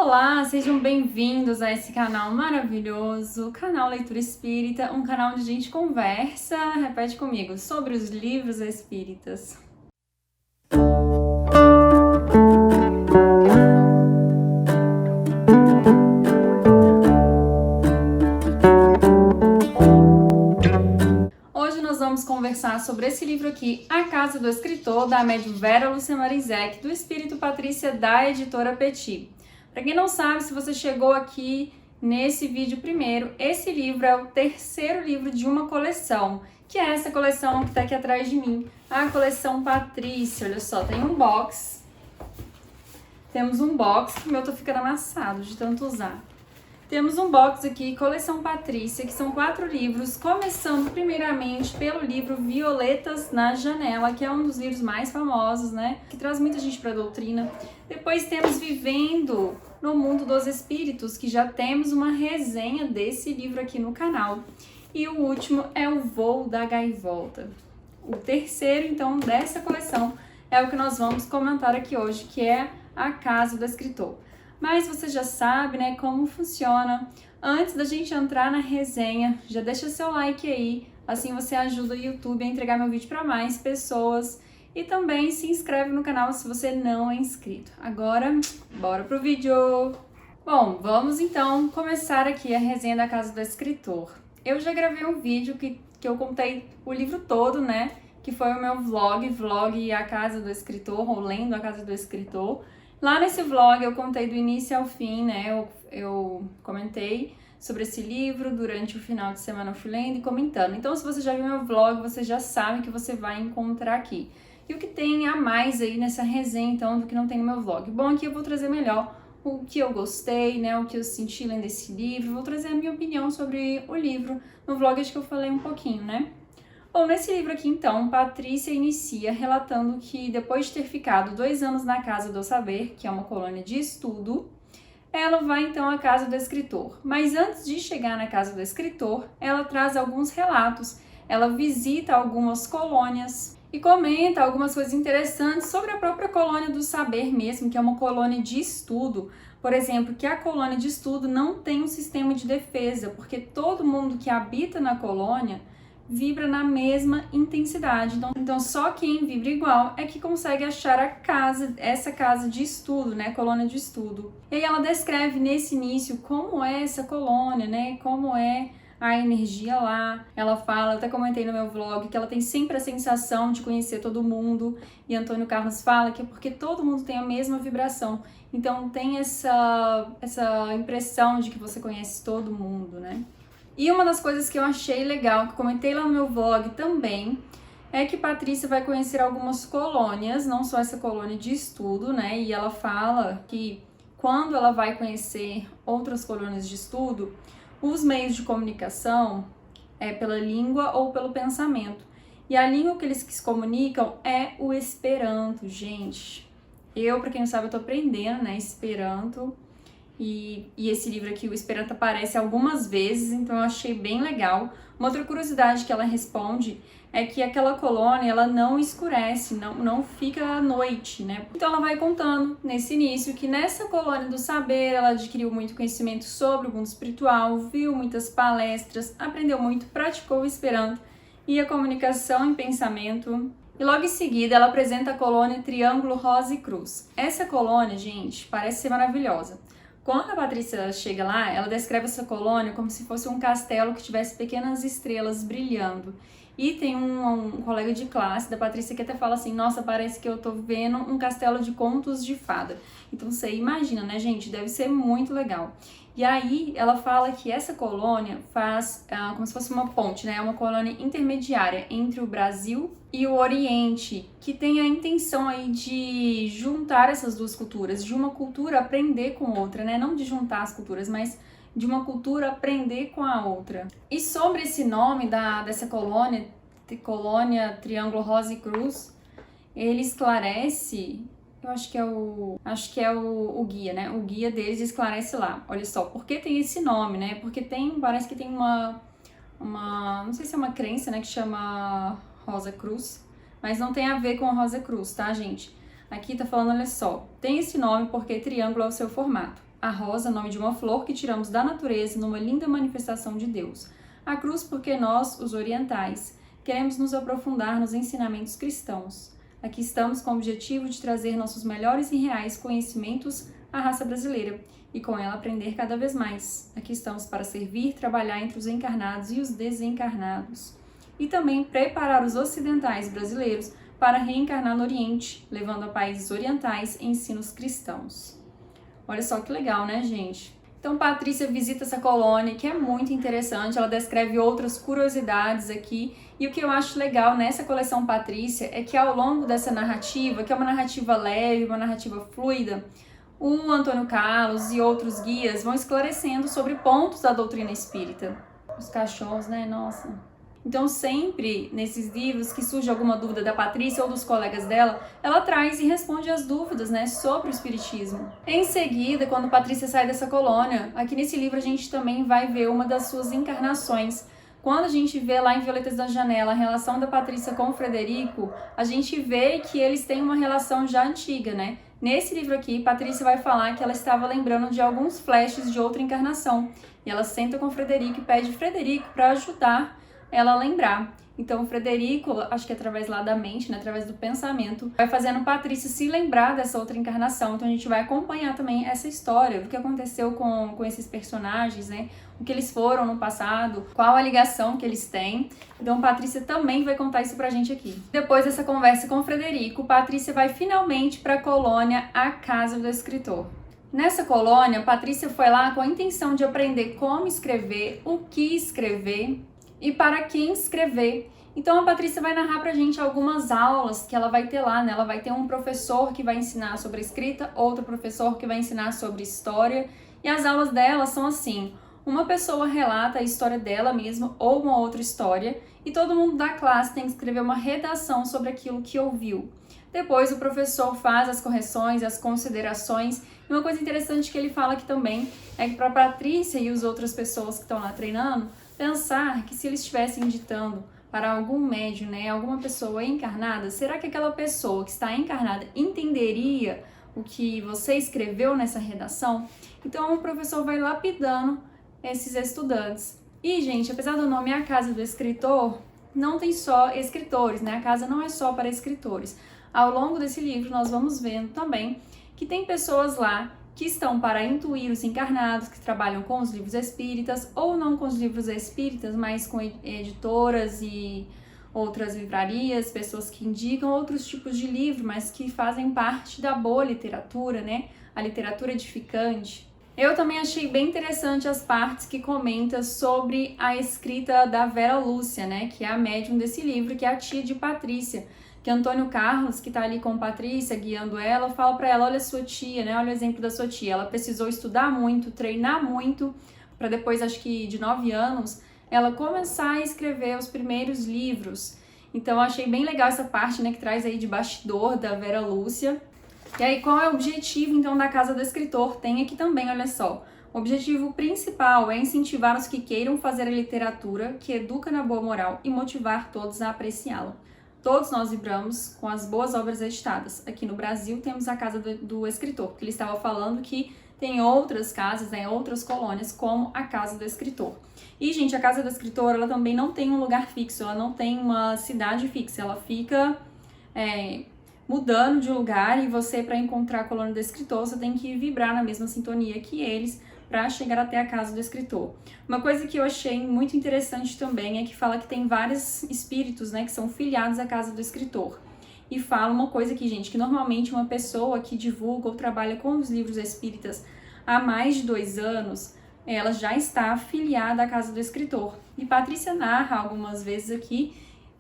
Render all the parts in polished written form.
Olá, sejam bem-vindos a esse canal maravilhoso, canal Leitura Espírita, um canal onde a gente conversa, repete comigo, sobre os livros espíritas. Hoje nós vamos conversar sobre esse livro aqui, A Casa do Escritor, da médium Vera Lúcia Marizek, do Espírito Patrícia, da editora Petit. Para quem não sabe, se você chegou aqui nesse vídeo primeiro, esse livro é o terceiro livro de uma coleção, que é essa coleção que está aqui atrás de mim, a coleção Patrícia. Olha só, tem um box, temos um box, que o meu tá ficando amassado de tanto usar. Temos um box aqui, coleção Patrícia, que são 4 livros, começando primeiramente pelo livro Violetas na Janela, que é um dos livros mais famosos, né? Que traz muita gente para a doutrina. Depois temos Vivendo no Mundo dos Espíritos, que já temos uma resenha desse livro aqui no canal. E o último é O Voo da Gaivota. O terceiro, então, dessa coleção é o que nós vamos comentar aqui hoje, que é A Casa do Escritor. Mas você já sabe, né, como funciona. Antes da gente entrar na resenha, já deixa seu like aí, assim você ajuda o YouTube a entregar meu vídeo para mais pessoas. E também se inscreve no canal se você não é inscrito. Agora, bora pro vídeo! Bom, vamos então começar aqui a resenha da Casa do Escritor. Eu já gravei um vídeo que eu contei o livro todo, né, que foi o meu vlog A Casa do Escritor, ou Lendo A Casa do Escritor. Lá nesse vlog eu contei do início ao fim, né, eu comentei sobre esse livro, durante o final de semana eu fui lendo e comentando. Então se você já viu meu vlog, você já sabe que você vai encontrar aqui. E o que tem a mais aí nessa resenha, então, do que não tem no meu vlog? Bom, aqui eu vou trazer melhor o que eu gostei, né, o que eu senti lendo esse livro, vou trazer a minha opinião sobre o livro. No vlog acho que eu falei um pouquinho, né? Bom, nesse livro aqui, então, Patrícia inicia relatando que depois de ter ficado 2 anos na Casa do Saber, que é uma colônia de estudo, ela vai então à Casa do Escritor. Mas antes de chegar na Casa do Escritor, ela traz alguns relatos, ela visita algumas colônias e comenta algumas coisas interessantes sobre a própria colônia do saber mesmo, que é uma colônia de estudo. Por exemplo, que a colônia de estudo não tem um sistema de defesa, porque todo mundo que habita na colônia vibra na mesma intensidade. Então só quem vibra igual é que consegue achar a casa, essa casa de estudo, né, colônia de estudo. E aí ela descreve nesse início como é essa colônia, né, como é a energia lá. Ela fala, eu até comentei no meu vlog, que ela tem sempre a sensação de conhecer todo mundo. E Antônio Carlos fala que é porque todo mundo tem a mesma vibração. Então tem essa impressão de que você conhece todo mundo, né? E uma das coisas que eu achei legal, que comentei lá no meu vlog também, é que Patrícia vai conhecer algumas colônias, não só essa colônia de estudo, né? E ela fala que quando ela vai conhecer outras colônias de estudo, os meios de comunicação é pela língua ou pelo pensamento. E a língua que eles se comunicam é o Esperanto, gente. Pra quem não sabe, eu tô aprendendo, né, Esperanto. E esse livro aqui, o Esperanto, aparece algumas vezes, então eu achei bem legal. Uma outra curiosidade que ela responde é que aquela colônia, ela não escurece, não fica à noite, né? Então ela vai contando, nesse início, que nessa colônia do saber, ela adquiriu muito conhecimento sobre o mundo espiritual, viu muitas palestras, aprendeu muito, praticou o Esperanto e a comunicação em pensamento. E logo em seguida, ela apresenta a colônia Triângulo Rosa e Cruz. Essa colônia, gente, parece ser maravilhosa. Quando a Patrícia chega lá, ela descreve essa colônia como se fosse um castelo que tivesse pequenas estrelas brilhando. E tem um colega de classe da Patrícia que até fala assim, nossa, parece que eu tô vendo um castelo de contos de fada. Então você imagina, né, gente? Deve ser muito legal. E aí ela fala que essa colônia faz como se fosse uma ponte, né? É uma colônia intermediária entre o Brasil e o Oriente, que tem a intenção aí de juntar essas duas culturas, de uma cultura aprender com outra, né? Não de juntar as culturas, mas de uma cultura aprender com a outra. E sobre esse nome dessa colônia, Colônia Triângulo Rosa e Cruz, ele esclarece, eu acho que é o guia, né? O guia deles esclarece lá. Olha só, por que tem esse nome, né? Porque parece que tem uma não sei se é uma crença, né, que chama Rosa Cruz, mas não tem a ver com a Rosa Cruz, tá, gente? Aqui tá falando, olha só, tem esse nome porque triângulo é o seu formato. A rosa, nome de uma flor que tiramos da natureza numa linda manifestação de Deus. A cruz, porque nós, os orientais, queremos nos aprofundar nos ensinamentos cristãos. Aqui estamos com o objetivo de trazer nossos melhores e reais conhecimentos à raça brasileira e com ela aprender cada vez mais. Aqui estamos para servir, trabalhar entre os encarnados e os desencarnados. E também preparar os ocidentais brasileiros para reencarnar no Oriente, levando a países orientais ensinos cristãos. Olha só que legal, né, gente? Então, Patrícia visita essa colônia, que é muito interessante, ela descreve outras curiosidades aqui, e o que eu acho legal nessa coleção Patrícia é que ao longo dessa narrativa, que é uma narrativa leve, uma narrativa fluida, o Antônio Carlos e outros guias vão esclarecendo sobre pontos da doutrina espírita. Os cachorros, né? Nossa... Então, sempre nesses livros que surge alguma dúvida da Patrícia ou dos colegas dela, ela traz e responde as dúvidas, né, sobre o espiritismo. Em seguida, quando Patrícia sai dessa colônia, aqui nesse livro a gente também vai ver uma das suas encarnações. Quando a gente vê lá em Violetas da Janela a relação da Patrícia com o Frederico, a gente vê que eles têm uma relação já antiga, né? Nesse livro aqui, Patrícia vai falar que ela estava lembrando de alguns flashes de outra encarnação. E ela senta com o Frederico e pede Frederico para ajudar ela lembrar. Então, o Frederico, acho que através lá da mente, né, através do pensamento, vai fazendo Patrícia se lembrar dessa outra encarnação. Então, a gente vai acompanhar também essa história, o que aconteceu com esses personagens, né, o que eles foram no passado, qual a ligação que eles têm. Então, Patrícia também vai contar isso pra gente aqui. Depois dessa conversa com o Frederico, Patrícia vai finalmente para a colônia A Casa do Escritor. Nessa colônia, Patrícia foi lá com a intenção de aprender como escrever, o que escrever e para quem escrever. Então a Patrícia vai narrar pra gente algumas aulas que ela vai ter lá, né? Ela vai ter um professor que vai ensinar sobre escrita, outro professor que vai ensinar sobre história, e as aulas dela são assim: uma pessoa relata a história dela mesma ou uma outra história, e todo mundo da classe tem que escrever uma redação sobre aquilo que ouviu. Depois o professor faz as correções, as considerações, e uma coisa interessante que ele fala aqui também é que para Patrícia e as outras pessoas que estão lá treinando, pensar que se eles estivessem ditando para algum médium, né, alguma pessoa encarnada, será que aquela pessoa que está encarnada entenderia o que você escreveu nessa redação? Então o professor vai lapidando esses estudantes. E, gente, apesar do nome A Casa do Escritor, não tem só escritores, né? A casa não é só para escritores. Ao longo desse livro nós vamos vendo também que tem pessoas lá que estão para intuir os encarnados, que trabalham com os livros espíritas, ou não com os livros espíritas, mas com editoras e outras livrarias, pessoas que indicam outros tipos de livro, mas que fazem parte da boa literatura, né? A literatura edificante. Eu também achei bem interessante as partes que comenta sobre a escrita da Vera Lúcia, né? Que é a médium desse livro, que é a tia de Patrícia. Que Antônio Carlos, que tá ali com Patrícia, guiando ela, fala para ela: olha a sua tia, né? Olha o exemplo da sua tia. Ela precisou estudar muito, treinar muito, para depois, acho que de 9 anos, ela começar a escrever os primeiros livros. Então, eu achei bem legal essa parte, né? Que traz aí de bastidor da Vera Lúcia. E aí, qual é o objetivo, então, da Casa do Escritor? Tem aqui também, olha só. O objetivo principal é incentivar os que queiram fazer a literatura que educa na boa moral e motivar todos a apreciá-la. Todos nós vibramos com as boas obras editadas. Aqui no Brasil temos a Casa do Escritor, porque ele estava falando que tem outras casas, né, outras colônias, como a Casa do Escritor. E, gente, a Casa do Escritor, ela também não tem um lugar fixo, ela não tem uma cidade fixa, ela fica mudando de lugar, e você, para encontrar a colônia do escritor, você tem que vibrar na mesma sintonia que eles, para chegar até a Casa do Escritor. Uma coisa que eu achei muito interessante também é que fala que tem vários espíritos, né, que são filiados à Casa do Escritor. E fala uma coisa aqui, gente, que normalmente uma pessoa que divulga ou trabalha com os livros espíritas há mais de 2 anos, ela já está afiliada à Casa do Escritor. E Patrícia narra algumas vezes aqui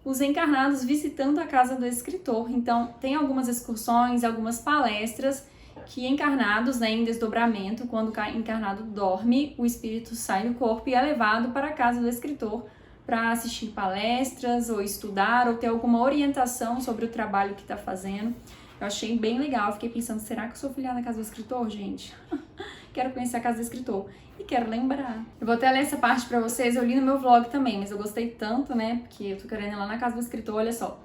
os encarnados visitando a Casa do Escritor. Então, tem algumas excursões, algumas palestras que encarnados, né, em desdobramento, quando o encarnado dorme, o espírito sai do corpo e é levado para a Casa do Escritor para assistir palestras, ou estudar, ou ter alguma orientação sobre o trabalho que está fazendo. Eu achei bem legal, fiquei pensando, será que eu sou filiada à Casa do Escritor, gente? Quero conhecer a Casa do Escritor e quero lembrar. Eu vou até ler essa parte para vocês, eu li no meu vlog também, mas eu gostei tanto, né, porque eu tô querendo ir lá na Casa do Escritor, olha só.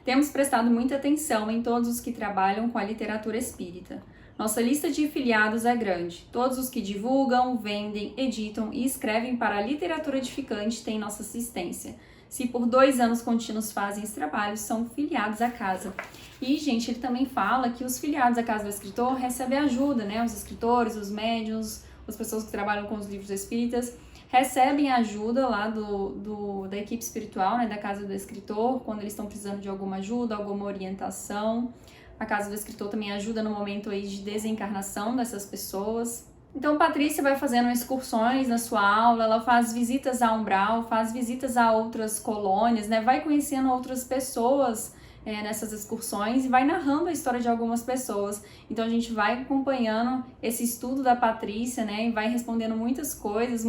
Temos prestado muita atenção em todos os que trabalham com a literatura espírita. Nossa lista de filiados é grande. Todos os que divulgam, vendem, editam e escrevem para a literatura edificante têm nossa assistência. Se por 2 anos contínuos fazem esse trabalho, são filiados à casa. E, gente, ele também fala que os filiados à casa do escritor recebem ajuda, né? Os escritores, os médiuns, as pessoas que trabalham com os livros espíritas, recebem ajuda lá da equipe espiritual, né? Da casa do escritor, quando eles estão precisando de alguma ajuda, alguma orientação. A casa do escritor também ajuda no momento aí de desencarnação dessas pessoas. Então, Patrícia vai fazendo excursões na sua aula, ela faz visitas a umbral, faz visitas a outras colônias, né? Vai conhecendo outras pessoas nessas excursões e vai narrando a história de algumas pessoas. Então, a gente vai acompanhando esse estudo da Patrícia, né? E vai respondendo muitas coisas,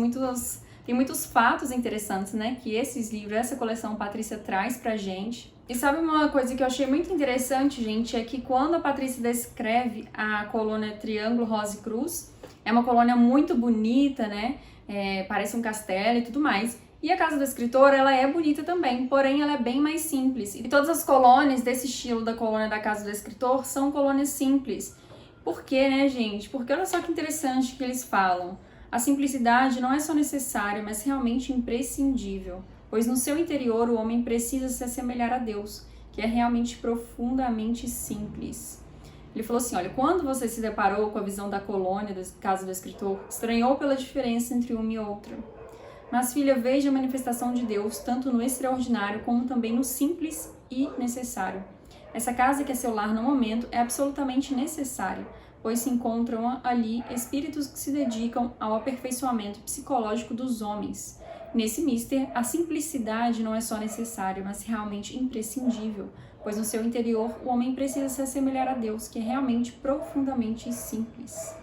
tem muitos fatos interessantes, né? Que esses livros, essa coleção Patrícia traz pra gente. E sabe uma coisa que eu achei muito interessante, gente, é que quando a Patrícia descreve a colônia Triângulo Rosa e Cruz, é uma colônia muito bonita, né? Parece um castelo e tudo mais. E a casa do escritor, ela é bonita também, porém ela é bem mais simples. E todas as colônias desse estilo da colônia da casa do escritor são colônias simples. Por quê, né, gente? Porque olha só que interessante que eles falam. A simplicidade não é só necessária, mas realmente imprescindível. Pois no seu interior o homem precisa se assemelhar a Deus, que é realmente profundamente simples. Ele falou assim, olha, quando você se deparou com a visão da colônia da casa do escritor, estranhou pela diferença entre uma e outra. Mas, filha, veja a manifestação de Deus, tanto no extraordinário como também no simples e necessário. Essa casa que é seu lar no momento é absolutamente necessária, pois se encontram ali espíritos que se dedicam ao aperfeiçoamento psicológico dos homens. Nesse mister, a simplicidade não é só necessária, mas realmente imprescindível, pois no seu interior o homem precisa se assemelhar a Deus, que é realmente profundamente simples.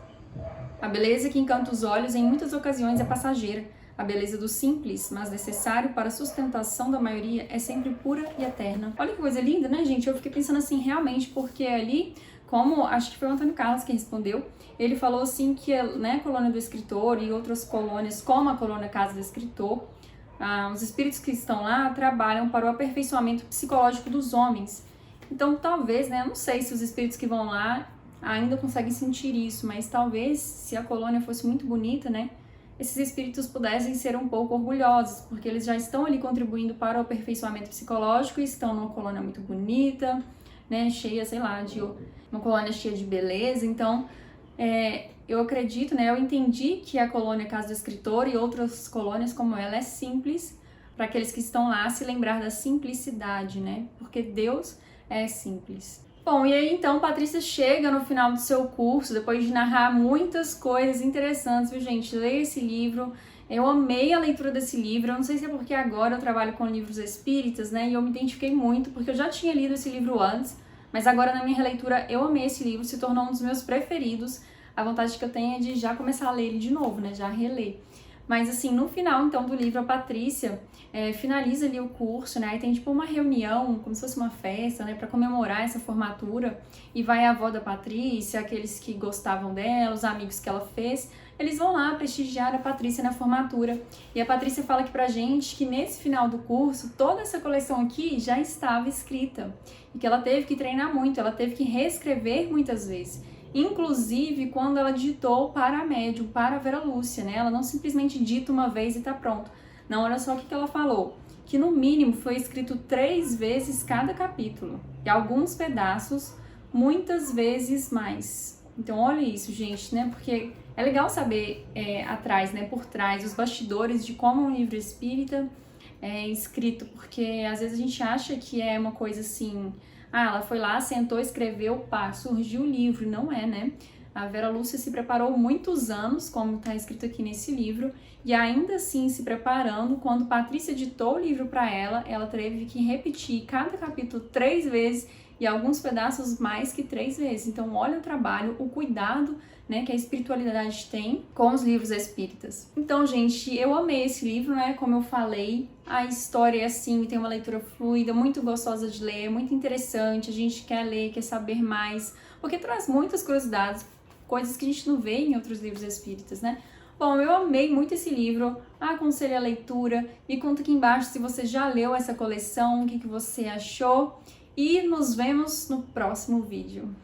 A beleza que encanta os olhos em muitas ocasiões é passageira. A beleza do simples, mas necessário para a sustentação da maioria, é sempre pura e eterna. Olha que coisa linda, né, gente? Eu fiquei pensando assim, realmente, porque ali, como acho que foi o Antônio Carlos que respondeu, ele falou assim que, né, a colônia do escritor e outras colônias, como a colônia Casa do Escritor, os espíritos que estão lá trabalham para o aperfeiçoamento psicológico dos homens. Então, talvez, né, eu não sei se os espíritos que vão lá ainda conseguem sentir isso, mas talvez, se a colônia fosse muito bonita, né, esses espíritos pudessem ser um pouco orgulhosos, porque eles já estão ali contribuindo para o aperfeiçoamento psicológico e estão numa colônia muito bonita, né, cheia, sei lá, de uma colônia cheia de beleza. Então, eu acredito, né, eu entendi que a colônia Casa do Escritor e outras colônias como ela é simples, para aqueles que estão lá se lembrar da simplicidade, né, porque Deus é simples. Bom, e aí então Patrícia chega no final do seu curso, depois de narrar muitas coisas interessantes, viu, gente? Leia esse livro. Eu amei a leitura desse livro. Eu não sei se é porque agora eu trabalho com livros espíritas, né? E eu me identifiquei muito, porque eu já tinha lido esse livro antes, mas agora na minha releitura eu amei esse livro, se tornou um dos meus preferidos. A vontade que eu tenho é de já começar a ler ele de novo, né? Já reler. Mas assim, no final então do livro, a Patrícia finaliza ali o curso, né? E tem tipo uma reunião, como se fosse uma festa, né? Para comemorar essa formatura. E vai a avó da Patrícia, aqueles que gostavam dela, os amigos que ela fez. Eles vão lá prestigiar a Patrícia na formatura. E a Patrícia fala aqui pra gente que nesse final do curso, toda essa coleção aqui já estava escrita. E que ela teve que treinar muito, ela teve que reescrever muitas vezes. Inclusive quando ela ditou para a médium, para a Vera Lúcia, né? Ela não simplesmente dita uma vez e tá pronto. Não, olha só o que ela falou. Que no mínimo foi escrito 3 vezes cada capítulo. E alguns pedaços, muitas vezes mais. Então olha isso, gente, né? Porque é legal saber atrás, né? Por trás, os bastidores de como um livro espírita é escrito. Porque às vezes a gente acha que é uma coisa assim... ela foi lá, sentou, escreveu, pá, surgiu o livro. Não é, né? A Vera Lúcia se preparou muitos anos, como está escrito aqui nesse livro, e ainda assim se preparando, quando Patrícia ditou o livro para ela teve que repetir cada capítulo 3 vezes e alguns pedaços mais que 3 vezes. Então olha o trabalho, o cuidado, né, que a espiritualidade tem com os livros espíritas. Então, gente, eu amei esse livro, né? Como eu falei, a história é assim, tem uma leitura fluida, muito gostosa de ler, muito interessante, a gente quer ler, quer saber mais, porque traz muitas curiosidades, coisas que a gente não vê em outros livros espíritas, né? Bom, eu amei muito esse livro, aconselho a leitura, me conta aqui embaixo se você já leu essa coleção, o que você achou, e nos vemos no próximo vídeo.